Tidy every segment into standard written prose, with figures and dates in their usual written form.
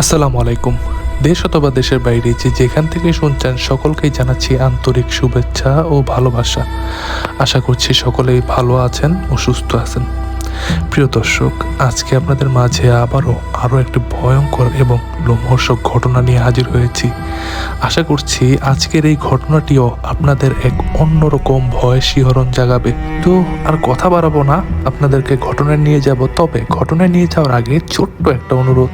আসসালামু আলাইকুম। দেশ অথবা দেশের বাইরে যেখান থেকে শুনছেন সকলকেই জানাচ্ছি আন্তরিক শুভেচ্ছা ও ভালোবাসা। আশা করছি সকলেই ভালো আছেন ও সুস্থ আছেন। প্রিয় দর্শক, আজকে আপনাদের মাঝে আরও একটি ভয়ঙ্কর এবং লোমহর্ষক ঘটনা নিয়ে হাজির হয়েছি। আশা করছি আজকের এই ঘটনাটিও আপনাদের এক অন্যরকম ভয় শিহরণ জাগাবে। তো আর কথা বাড়াবো না, আপনাদেরকে ঘটনায় নিয়ে যাব। তবে ঘটনায় নিয়ে যাওয়ার আগে ছোট্ট একটা অনুরোধ,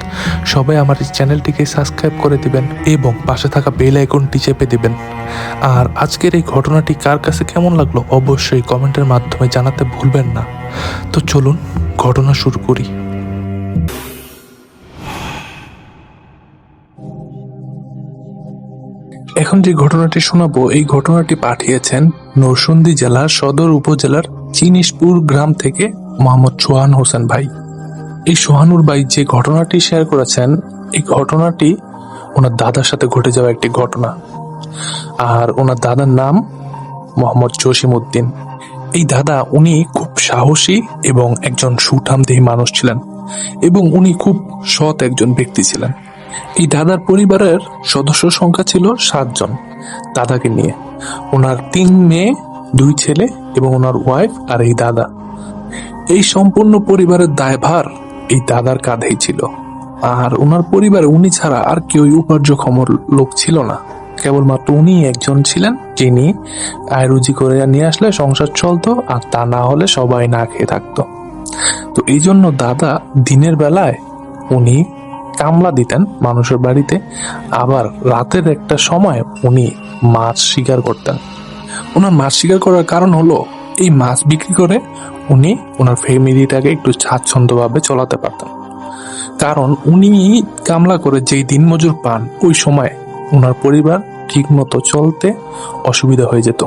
সবাই আমার এই চ্যানেলটিকে সাবস্ক্রাইব করে দিবেন এবং পাশে থাকা বেল আইকনটি চেপে দিবেন। আর আজকের এই ঘটনাটি কার কাছে কেমন লাগলো অবশ্যই কমেন্টের মাধ্যমে জানাতে ভুলবেন না। তো চলুন ঘটনা শুরু করি। এখন যে ঘটনাটি শোনাবো, এই ঘটনাটি পাঠিয়েছেন নরসিংদী জেলার সদর উপজেলার চিনিশপুর গ্রাম থেকে মোহাম্মদ সোহান হোসেন ভাই। এই সোহানুর ভাই যে ঘটনাটি শেয়ার করেছেন, এই ঘটনাটি ওনার দাদার সাথে ঘটে যাওয়া একটি ঘটনা। আর ওনার দাদার নাম মোহাম্মদ জসিম উদ্দিন। এই দাদা উনি খুব সাহসী এবং একজন সুঠামদেহী মানুষ ছিলেন এবং উনি খুব সৎ একজন ব্যক্তি ছিলেন। এই দাদার পরিবারের সদস্য সংখ্যা ছিল 7 জন দাদাকে নিয়ে। ওনার 3 মেয়ে, 2 ছেলে এবং ওনার ওয়াইফ আর এই দাদা। এই সম্পূর্ণ পরিবারের দায়ভার এই দাদার কাঁধেই ছিল। আর ওনার পরিবারে উনি ছাড়া আর কেউ উপার্জক্ষম লোক ছিল না। কেবলমাত্র উনি একজন ছিলেন যিনি আয় রুজি করে নিয়ে আসলে সংসার চলতো, আর তা না হলে সবাই না খেয়ে থাকতো। তো এই জন্য দাদা দিনের বেলায় উনি কামলা দিতেন মানুষের বাড়িতে, আবার রাতের একটা সময় উনি মাছ শিকার করতেন। ওনার মাছ শিকার করার কারণ হলো এই মাছ বিক্রি করে উনি ওনার ফ্যামিলিটাকে একটু স্বাচ্ছন্দ্যভাবে চলাতে পারতেন। কারণ উনি কামলা করে যেই দিনমজুর পান, ওই সময় ওনার পরিবার ঠিক মতো চলতে অসুবিধা হয়ে যেত।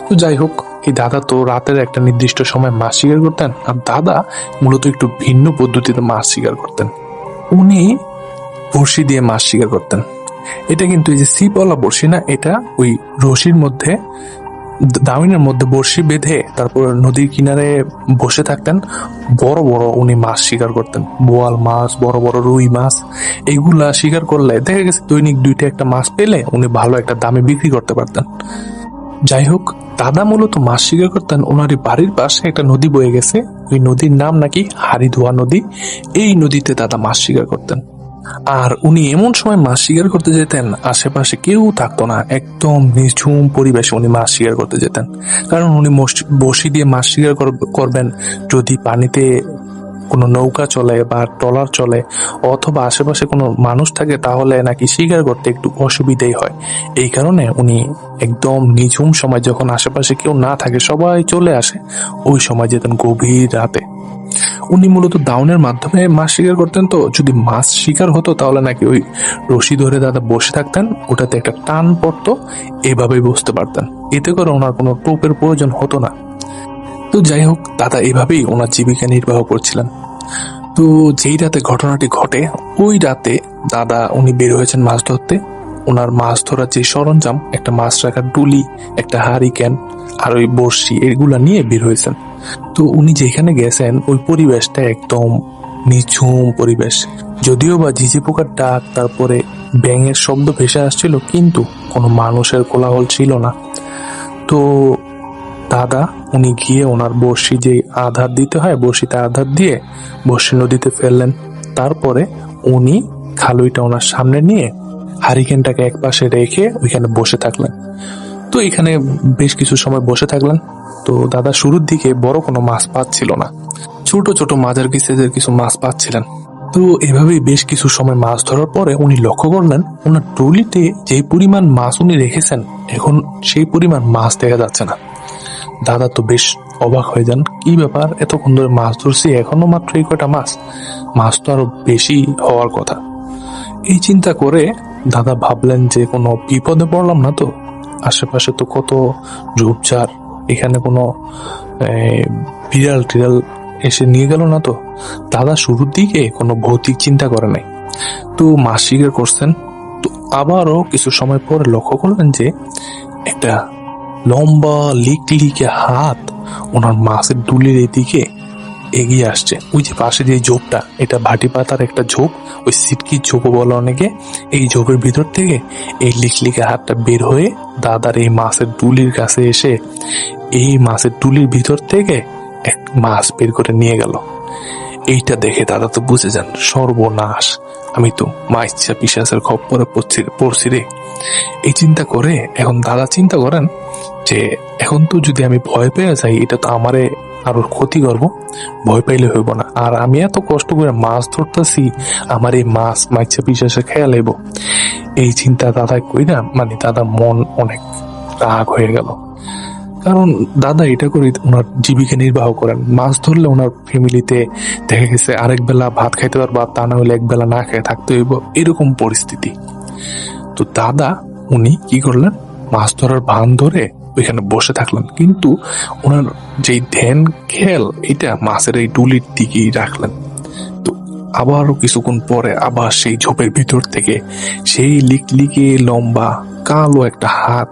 তো যাই হোক, এই দাদা তো রাতের একটা নির্দিষ্ট সময় মাছ শিকার করতেন, আর দাদা মূলত একটু ভিন্ন পদ্ধতিতে মাছ শিকার করতেন। উনি বড়শি দিয়ে মাছ শিকার করতেন। এটা কিন্তু এই যে ছিপওয়ালা বড়শি না, এটা ওই রশির মধ্যে দামিনের মধ্যে বড়শি বেঁধে তারপর নদীর কিনারে বসে থাকতেন। বড় বড় উনি মাছ শিকার করতেন, বোয়াল মাছ, বড় বড় রুই মাছ। এইগুলা শিকার করলে দেখা গেছে দৈনিক 2টা একটা মাছ পেলে উনি ভালো একটা দামে বিক্রি করতে পারতেন। যাই হোক, দাদা মূলত মাছ শিকার করতেন। ওনারই বাড়ির পাশে একটা নদী বয়ে গেছে, ওই নদীর নাম নাকি হারিধোয়া নদী। এই নদীতে দাদা মাছ শিকার করতেন। আর উনি এমন সময় মাছ শিকার করতে যেতেন, আশেপাশে কেউ থাকতো না, একদম নিঝুম পরিবেশে উনি মাছ শিকার করতে যেতেন। কারণ উনি বড়শি দিয়ে মাছ শিকার করবেন যদি পানিতে কোনো নৌকা চলে বা ট্রলার চলে অথবা আশেপাশে কোনো মানুষ থাকে, তাহলে নাকি শিকার করতে একটু অসুবিধাই হয়। এই কারণে উনি একদম নিঝুম সময়, যখন আশেপাশে কেউ না থাকে, সবাই চলে আসে, ওই সময় যেতেন গভীর রাতে। উনি মূলত দাউনের মাধ্যমে মাছ শিকার করতেন। তো যদি মাছ শিকার হতো তাহলে নাকি ওই রশি ধরে দাদা বসে থাকতেন, ওটাতে একটা টান পড়তো, এভাবেই বসতে পারতেন। এতে করে ওনার কোনো টোপের প্রয়োজন হতো না। তো যাই হোক, দাদা এভাবেই ওনার জীবিকা নির্বাহ করছিলেন। তো যেই রাতে ঘটনাটি ঘটে, ওই রাতে দাদা উনি বের হয়েছেন মাছ ধরতে। ওনার মাছ ধরার যে সরঞ্জাম, একটা মাছ রাখার ডুলি, একটা হারিকেন আর ওই বড়শি, এগুলা নিয়ে বের হয়েছেন। তো উনি যেখানে গেছেন ওই পরিবেশটা একদম নিঝুম পরিবেশ। যদিও বা ঝিঝি পোকার ডাক, তারপরে ব্যাঙের শব্দ ভেসে আসছিল, কিন্তু কোনো মানুষের কোলাহল ছিল না। তো দাদা উনি গিয়ে ওনার বড়শি যে আধার দিতে হয়, বড়শিতে আধার দিয়ে বড়শি নদীতে ফেললেন। তারপরে উনি খালুইটা ওনার সামনে নিয়ে হারিকেনটাকে এক পাশে রেখে ওইখানে বসে থাকলেন। তো এখানে বেশ কিছু সময় বসে থাকলেন। তো দাদা শুরুর দিকে বড় কোনো মাছ পাচ্ছিল না, ছোট ছোট মাঝার সাইজের কিছু মাছ পাচ্ছিলেন। তো এভাবেই বেশ কিছু সময় মাছ ধরার পরে উনি লক্ষ্য করলেন ওনার ট্রলিতে যে পরিমাণ মাছ উনি রেখেছেন, এখন সেই পরিমাণ মাছ দেখা যাচ্ছে না। দাদা তো বেশ অবাক হয়ে যান, কি ব্যাপার, এতক্ষণ ধরে মাছ ধরছি, এখনো মাত্র এই কয়টা মাছ, মাছ তো আরো বেশি হওয়ার কথা। এই চিন্তা করে দাদা ভাবলেন যে কোনো বিপদে পড়লাম না তো, আশেপাশে তো কত ঝোপঝাড়, এখানে কোনো বিড়াল টিড়াল এসে নিয়ে গেল না তো। দাদা শুরুর দিকে কোনো ভৌতিক চিন্তা করে নাই, তো মাছ শিকার করছেন। তো আবারও কিছু সময় পরে লক্ষ্য করলেন যে একটা লম্বা লিকলিকে হাত ওনার মাছের ডুলির এদিকে এগিয়ে আসছে। ওই যে পাশে যে ঝোপটা, এটা ভাটি পাতার একটা ঝোপ, ওই সিটকির ঝোপও বলে অনেকে। এই ঝোপের ভিতর থেকে এই লিকলিকে হাতটা বের হয়ে দাদার এই মাছের টুলির কাছে এসে এই মাছের টুলির ভিতর থেকে এক মাছ বের করে নিয়ে গেল। এইটা দেখে দাদা তো বুঝে যান, সর্বনাশ, আমি তো মাইচ্ছা পিশাচের খপ্পরে পড়ছি রে। এই চিন্তা করে এখন দাদা চিন্তা করেন যে এখন তো যদি আমি ভয় পেয়ে যাই, এটা তো আমারে আরো ক্ষতি করবো, ভয় পাইলে হইব না। আর আমি এত কষ্ট করে মাছ ধরতেছি, আমার এই মাছ মাইচ্ছা পিশাচে খেয়া লাইব। এই চিন্তা দাদা কইরা মানে দাদা মন অনেক রাগ হয়ে গেল। কারণ দাদা এটা করে ওনার জীবিকা নির্বাহ করেন। মাছ ধরলে ওনার ফ্যামিলিতে দেখা গেছে আরেক বেলা ভাত খাইতে পারবা, তা না হলে এক বেলা না খেয়ে থাকতে হইব, এরকম পরিস্থিতি। তো দাদা উনি কি করলেন, মাছ ধরার ভান ধরে ওইখানে বসে থাকলেন, কিন্তু ওনার যেই ধ্যান খেয়াল এটা মাছের এই টুলির দিকেই রাখলেন। তো আবারও কিছুক্ষণ পরে আবার সেই ঝোপের ভিতর থেকে সেই লিকলিকে লম্বা কালো একটা হাত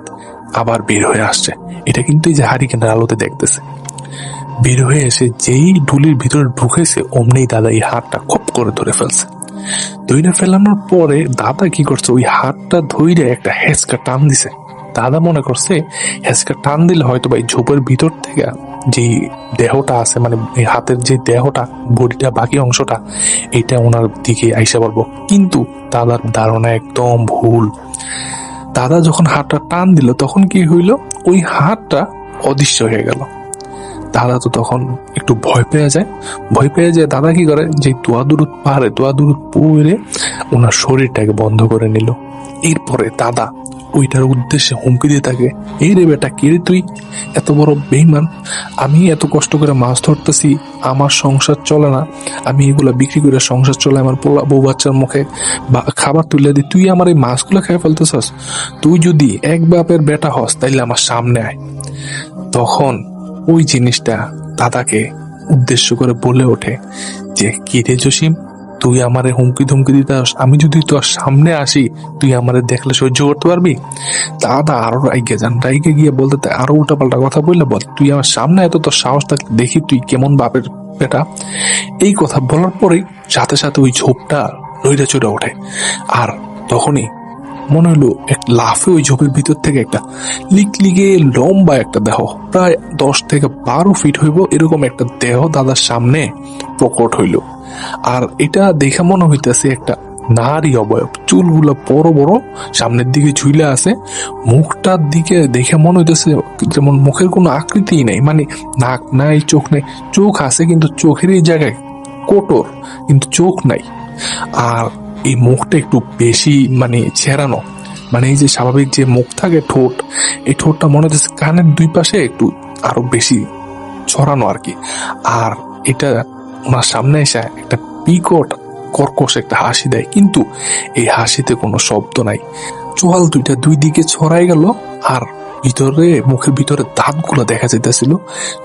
আবার বের হয়ে আসছে। এটা কিন্তু এই যে হারিকেনের আলোতে দেখতেছে। বের হয়ে এসে যেই ঢুলির ভিতরে ঢুকেছে অমনি দাদা এই হাতটা খপ করে ধরে ফেলছে। ধরে ফেলানোর পরে দাদা কি করছে, ওই হাতটা ধরে একটা হেঁচকা টান দিছে। দাদা মনে করছে হেঁচকা টান দিলে হয়তো বা এই ঝোপের ভিতর থেকে যে দেহটা আছে, মানে এই হাতের যে দেহটা, বডিটা, বাকি অংশটা, এটা ওনার দিকে আইসা পারবো। কিন্তু দাদার ধারণা একদম ভুল। দাদা যখন হাতটা টান দিল তখন কি হইল, ওই হাতটা অদৃশ্য হয়ে গেল। দাদা তো তখন একটু ভয় পেয়ে যায়। দাদা কি করে, যে তোয়া দুরুদ পরে ওনার শরীরটাকে বন্ধ করে নিল। এরপরে দাদা ওইটার উদ্দেশ্যে হুমকি দিয়ে থাকে, এই রে বেটা, কে রে তুই, এত বড় বেঈমান, আমি এত কষ্ট করে মাছ ধরতেছি, আমার সংসার চলে না, আমি এগুলা বিক্রি করে সংসার চলে, আমার বউ বাচ্চার মুখে খাবার তুলে দিই, তুই আমার এই মাছগুলো খেয়ে ফেলতেছস, তুই যদি এক বাপের বেটা হস তাইলে আমার সামনে আয়। তখন ওই জিনিসটা দাদাকে উদ্দেশ্য করে বলে ওঠে যে, কি রে জসিম, তুই আমারে হুমকি ধুমকি দিতে, আমি যদি তোর সামনে আসি তুই আমারে দেখলে সহ্য করতে পারবি? দাদা আরো রাইগে যান, রাইগে গিয়ে বলতে আরো উল্টাপাল্টা কথা বললে, বল তুই আমার সামনে এত তোর সাহস থাকলে দেখি তুই কেমন বাপের বেটা। এই কথা বলার পরেই সাথে সাথে ওই ঝোপটা নইরা চড়ে ওঠে। আর তখনই মনে হলো এক লাফে ওই ঝোপের ভিতর থেকে একটা লিকলিগে লম্বা একটা দেহ, প্রায় 10 থেকে 12 ফিট হইব, এরকম একটা দেহ দাদার সামনে প্রকট হইল। আর এটা দেখে মনে হইতেছে একটা নারী অবয়ব, চুলগুলো বড় বড় সামনের দিকে ঝুলে আছে, মুখটার দিকে দেখে মনে হইতেছে যেমন মুখের কোনো আকৃতি নেই, মানে নাক নাই, চোখ নেই, চোখ আছে কিন্তু চোখের এই জায়গায় কোটর, কিন্তু চোখ নাই। আর এই মুখটা একটু বেশি মানে ছেড়ানো, মানে এই যে স্বাভাবিক যে মুখ থাকে ঠোঁট, এই ঠোঁটটা মনে হচ্ছে কানের দুই পাশে একটু আরো বেশি ছড়ানো আর কি। আর এটা ওনার সামনে এসে একটা বিকট কর্কশ একটা হাসি দেয়, কিন্তু এই হাসিতে কোনো শব্দ নাই। চোয়াল দুইটা দুই দিকে ছড়াই গেল, আর ভিতরে মুখের ভিতরে দাঁতগুলো দেখা যেতেছিল,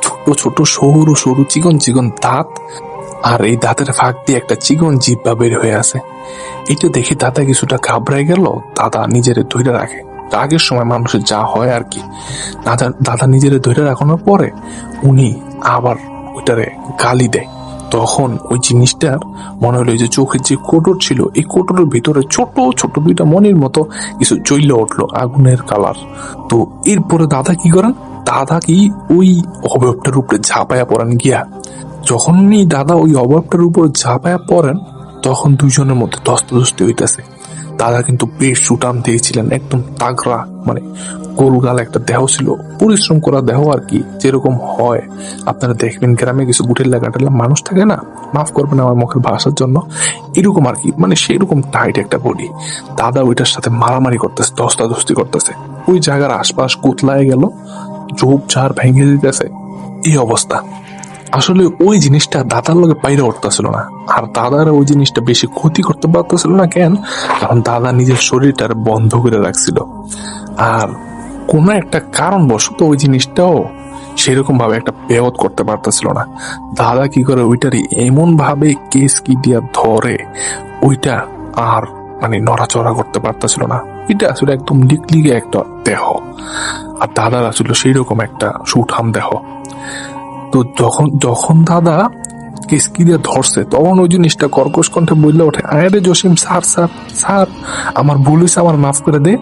ছোট ছোট সরু সরু চিকন চিকন দাঁত, আর এই দাঁতের ফাঁক দিয়ে একটা চিকন জিহ্বা বের হয়ে আছে। এটা দেখে দাদা কিছুটা ঘাবড়াই গেল। দাদা নিজের ধৈর্য রাখে, আগের সময় মানুষের যা হয় আর কি। দাদা নিজের ধৈর্য রাখানোর পরে উনি আবার ওইটারে গালি দেয়। তখন ওই জিনিসটার মনে হলো যে চোখের যে কোটর ছিল, এই কোটরের ভিতরে ছোট ছোট দুইটা মনির মতো কিছু জ্বলে উঠলো, আগুনের কালার। তো এরপরে দাদা কি করেন, দাদা কি ওই অবয়বটার উপরে ঝাঁপায়া পড়েন গিয়া। যখনই দাদা ওই অবয়বটার উপর ঝাঁপায়া পড়েন তখন দুইজনের মধ্যে ধস্তাধস্তি হইতেছে। দাদা কিন্তু বেশ সুটাম দিয়েছিলেন, একদম তাগড়া, মানে গোলগাল একটা দেহ ছিল, পরিশ্রম করা দেহ আর কি, যেরকম হয় আপনারা দেখবেন গ্রামে কিছু গুটেলা গাটেলা মানুষ থাকে না, মাফ করবেন আমার মুখের ভাষার জন্য, এরকম আর কি, মানে সেরকম টাইট একটা বডি। দাদা ওইটার সাথে মারামারি করতেছে, ধস্তাধস্তি করতেছে, ওই জায়গার আশপাশ কোতলায় গেল, ঝোপ ঝাড় ভেঙে দিতেছে, এই অবস্থা। আসলে ওই জিনিসটা দাদার লগে বাইরে উঠতেছিল না, আর দাদার ওই জিনিসটা বেশি ক্ষতি করতে পারতেছিল না। কেন? কারণ দাদা নিজের শরীরটার বন্ধ করে রাখছিল, আর কোন একটা কারণবশত ওই জিনিসটাও সেরকম ভাবে একটা বেয়ত করতে পারতেছিল না। দাদা কি করে ওইটারই এমন ভাবে কেস কি দিয়া ধরে, ওইটা আর মানে নড়াচড়া করতে পারতেছিল না। এটা আসলে একদম লিকলিগে একটা দেহ, আর দাদার আসলে সেই রকম একটা সুঠাম দেহ। তো যখন দাদা কেসকি দিয়ে ধরছে, তখন ওই জিনিসটা কর্কশ কণ্ঠে বললে ওঠে, আয় রে জসিম, স্যার স্যার স্যার, আমার ভুল হয়েছে, আমার মাফ করে দে,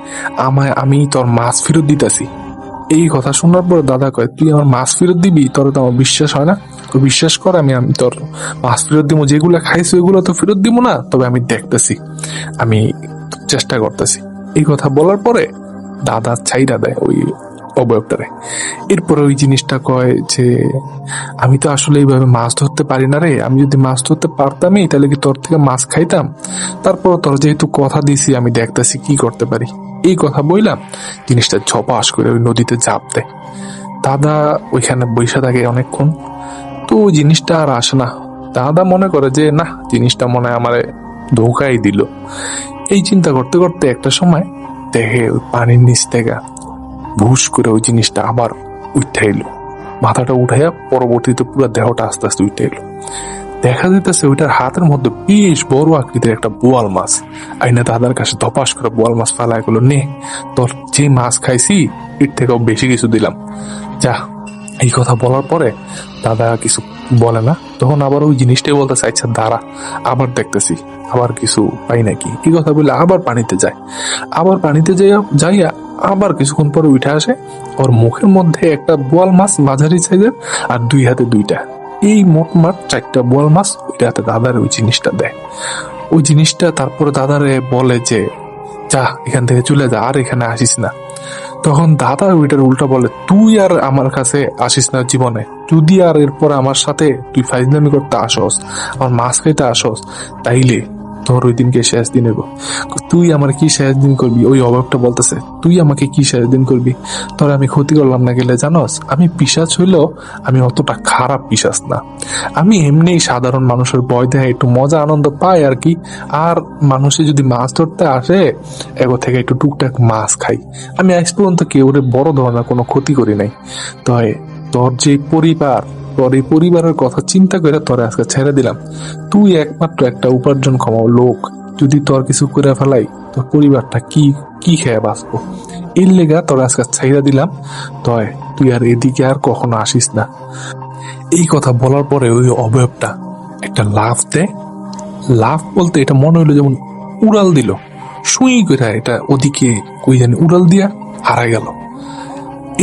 আমি তোর মাছ ফেরত দিতেছি। এই কথা শোনার পরে দাদা কয়, তুই আমার মাছ ফেরত দিবি? তোর তো আমার বিশ্বাস হয় না। তো বিশ্বাস কর, আমি আমি তোর মাছ ফেরত দিব, যেগুলো খাইছি ওইগুলো তো ফেরত দিব না, তবে আমি দেখতেছি, আমি চেষ্টা করতেছি। এই কথা বলার পরে দাদা ছাইরা দেয় ওই অবয়বটারে। এরপরে ওই জিনিসটা কয় যে, আমি তো আসলে এইভাবে মাছ ধরতে পারি না রে, আমি যদি মাছ ধরতে পারতামই তাহলে কি তোর থেকে মাছ খাইতাম। তারপর তোর যেহেতু কথা দিছি, আমি দেখতেছি কি করতে পারি। এই কথা বললাম, জিনিসটা ঝপাস করে ওই নদীতে ঝাঁপ দেয়। দাদা ওইখানে বৈশা থাকে অনেকক্ষণ। তো ওই জিনিসটা আর আসে না। দাদা মনে করে যে না, জিনিসটা মনে হয় আমারে ধোকাই দিল। এই চিন্তা করতে করতে একটা সময় দেখে ওই পানির নিচ থেকে ভুস করে ওই জিনিসটা আবার উঠে এলো। মাথাটা উঠাইয়া পরবর্তীতে পুরো দেহটা আস্তে আস্তে উঠে এলো। দেখা যেতেছে ওইটার হাতের মধ্যে বেশ বড় আকৃতির একটা বোয়াল মাছ। আইনা দাদার কাছে ধপাস করে বোয়াল মাছ ফালায় গেলো, নে তোর যে মাছ খাইছি এর থেকেও বেশি কিছু দিলাম, যা। এই কথা বলার পরে দাদা কিছু বলে না। তখন আবার ওই জিনিসটাই বলতেছে, আচ্ছা দাঁড়া, আবার দেখতেছি আবার কিছু পাই নাকি। এই কথা বলে আবার পানিতে যায়। আবার পানিতে যাইয়া আবার কিছুক্ষণ পরে উঠে আসে। ওর মুখের মধ্যে একটা বোয়াল মাছ মাঝারি সাইজের, আর দুই হাতে দুইটা, এই মোটমাট 4টা বোয়াল মাছ ওইটা হাতে দাদার ওই জিনিসটা দেয়। ওই জিনিসটা তারপরে দাদারে বলে যে, যা এখান থেকে চলে যা, আর এখানে আসিস না। তখন দাদা ওইটার উল্টা বলে, তুই আর আমার কাছে আসিস না জীবনে, যদি আর এরপর আমার সাথে তুই ফাইজলামি করতে আসস, আমার মাছ খাইতে আসস, তাইলে তোর ওই দিনকে শেষ দিন হইব। তুই আমার কি শেষ দিন করবি? ওই অভাবটা বলতেছে, তুই আমাকে কি শেষ দিন করবি? তোর আমি ক্ষতি করলাম না গেলে, জানস আমি পিশাচ হইলেও আমি অতটা খারাপ পিশাচ না। আমি এমনি সাধারণ মানুষের ভয় দেয় একটু মজা আনন্দ পাই আর কি। আর মানুষে যদি মাছ ধরতে আসে, এগো থেকে একটু টুকটাক মাছ খাই। আমি আজ পর্যন্ত কেউ বড় ধরনের কোনো ক্ষতি করি নাই। তবে তোর যে পরিবার, তোর এই পরিবারের কথা চিন্তা করে তোরে আজকে ছেড়ে দিলাম। তুই একমাত্র একটা উপার্জনক্ষম লোক, যদি তোর কিছু করে ফেলাই তোর পরিবারটা কি কি খেয়ে বাঁচবো। এর লেগা তোর আজকে ছেড়ে দিলাম, তয় তুই আর এদিকে আর কখনো আসিস না। এই কথা বলার পরে ওই অবয়বটা একটা লাফ দেয়। লাফ বলতে এটা মনে হলো যেমন উড়াল দিল, সুই করে এটা ওদিকে কই জানি উড়াল দিয়া হারা গেল।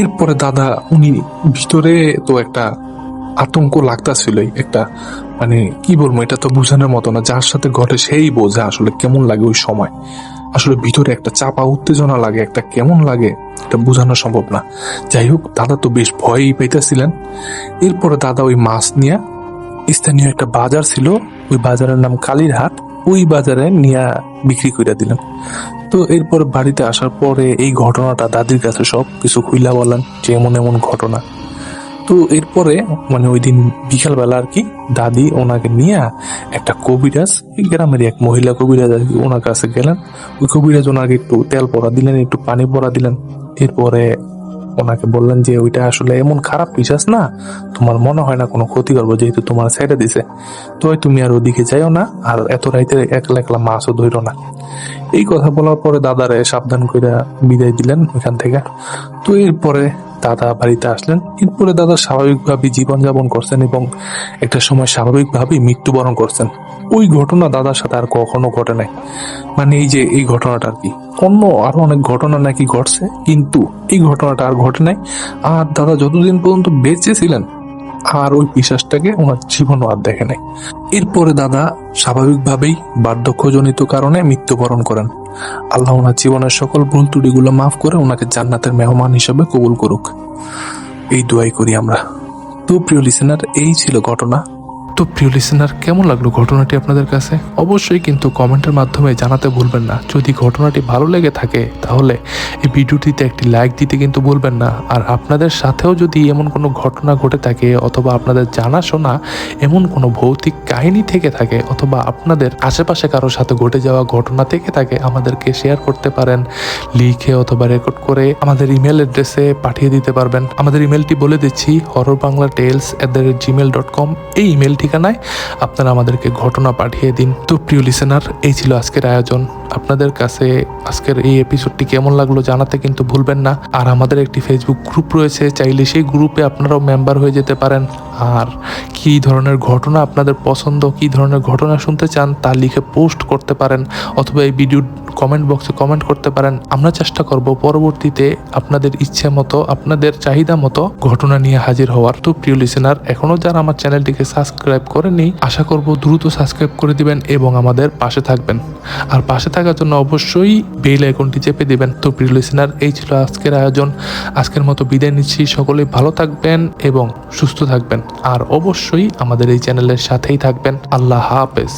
এরপরে দাদা উনি ভিতরে তো একটা আতঙ্ক লাগতাছিলই, একটা মানে কি বলবো, এটা তো বোঝানোর মতো না, যার সাথে ঘটে সেই বোঝা আসলে কেমন লাগে ওই সময়। আসলে ভিতরে একটা চাপা উত্তেজনা লাগে, একটা কেমন লাগে এটা বোঝানো সম্ভব না। যাই হোক, দাদা তো বেশ ভয়ই পাইতেছিলেন। এরপরে দাদা ওই মাছ নিয়ে স্থানীয় একটা বাজার ছিল, ওই বাজারের নাম কালীর হাট, ওই বাজারে নিয়ে বিক্রি করে দিলেন। তো এরপর বাড়িতে আসার পরে এই ঘটনাটা দাদির কাছে সব কিছু খুইলা বলেন যে এমন এমন ঘটনা। তো এরপরে মানে ওই দিন বিকালবেলা আর কি দাদি ওনাকে নিয়ে একটা কবিরাজ, গ্রামের এক মহিলা কবিরাজ আর কি, ওনার কাছে গেলেন। ওই কবিরাজ ওনাকে একটু তেল পরা দিলেন, একটু পানি পরা দিলেন। এরপরে ওনাকে বললেন যে ওইটা আসলে এমন খারাপ পিশাচ না, তোমার মনে হয় না কোনো ক্ষতি করবো, যেহেতু তোমার ছেড়ে দিছে, তো তুমি আর ওদিকে যাইও না, আর এত রাইতে একলা একলা মাছও ধরো না। এই কথা বলার পরে দাদারে সাবধান করে বিদায় দিলেন ওইখান থেকে। তো এরপরে দাদা বাড়িতে আসলেন। এরপরে দাদা স্বাভাবিকভাবে জীবনযাপন করছেন এবং একটা সময় স্বাভাবিকভাবে মৃত্যুবরণ করছেন। ওই ঘটনা দাদার সাথে আর কখনো ঘটে নাই। মানে এই যে এই ঘটনাটা আর কি, অন্য আরো অনেক ঘটনা নাকি ঘটছে, কিন্তু এই ঘটনাটা আর ঘটে নাই। আর দাদা যতদিন পর্যন্ত বেঁচে ছিলেন আর ওই পিশাচটাকে ওনার জীবনও আর দেখে নাই। এরপরে দাদা স্বাভাবিকভাবেই বার্ধক্যজনিত কারণে মৃত্যুবরণ করেন। আল্লাহ ওনার জীবনের সকল ভুল ত্রুটিগুলো মাফ করে ওনাকে জান্নাতের মেহমান হিসেবে কবুল করুক, এই দোয়াই করি আমরা। তো প্রিয় লিসেনার, এই ছিল ঘটনা। তো প্রিয় লিসেনার, কেমন লাগলো ঘটনাটি আপনাদের কাছে? অবশ্যই কিন্তু কমেন্টের মাধ্যমে জানাতে ভুলবেন না। যদি ঘটনাটি ভালো লেগে থাকে তাহলে এই ভিডিওটিতে একটি লাইক দিতে কিন্তু ভুলবেন না। আর আপনাদের সাথেও যদি এমন কোনো ঘটনা ঘটে থাকে, অথবা আপনাদের জানাশোনা এমন কোনো ভৌতিক কাহিনী থেকে থাকে, অথবা আপনাদের আশেপাশে কারোর সাথে ঘটে যাওয়া ঘটনা থেকে থাকে, আমাদেরকে শেয়ার করতে পারেন লিখে অথবা রেকর্ড করে আমাদের ইমেল অ্যাড্রেসে পাঠিয়ে দিতে পারবেন। আমাদের ইমেলটি বলে দিচ্ছি, horrorbanglatales@gmail.com। এই ইমেলটি ঠিকানায় আপনারা আমাদেরকে ঘটনা পাঠিয়ে দিন। তো প্রিয় লিসেনার, এই ছিল আজকের আয়োজন। আপনাদের কাছে আজকের এই এপিসোডটি কেমন লাগলো জানাতে কিন্তু ভুলবেন না। আর আমাদের একটি ফেসবুক গ্রুপ রয়েছে, চাইলে সেই গ্রুপে আপনারাও মেম্বার হয়ে যেতে পারেন। আর কী ধরনের ঘটনা আপনাদের পছন্দ, কী ধরনের ঘটনা শুনতে চান তা লিখে পোস্ট করতে পারেন, অথবা এই ভিডিওর কমেন্ট বক্সে কমেন্ট করতে পারেন। আমরা চেষ্টা করব পরবর্তীতে আপনাদের ইচ্ছে মতো, আপনাদের চাহিদা মতো ঘটনা নিয়ে হাজির হওয়ার। তো প্রিয় লিসেনার, এখনও যারা আমার চ্যানেলটিকে সাবস্ক্রাইব করেনি, আশা করব দ্রুত সাবস্ক্রাইব করে দিবেন এবং আমাদের পাশে থাকবেন। আর পাশে থাকার জন্য অবশ্যই বেল আইকনটি চেপে দিবেন। তো প্রিয় লিসেনার, এই ছিল আজকের আয়োজন। আজকের মতো বিদায় নিচ্ছি। সকলেই ভালো থাকবেন এবং সুস্থ থাকবেন, আর অবশ্যই আমাদের এই চ্যানেলের সাথেই থাকবেন। আল্লাহ হাফেজ।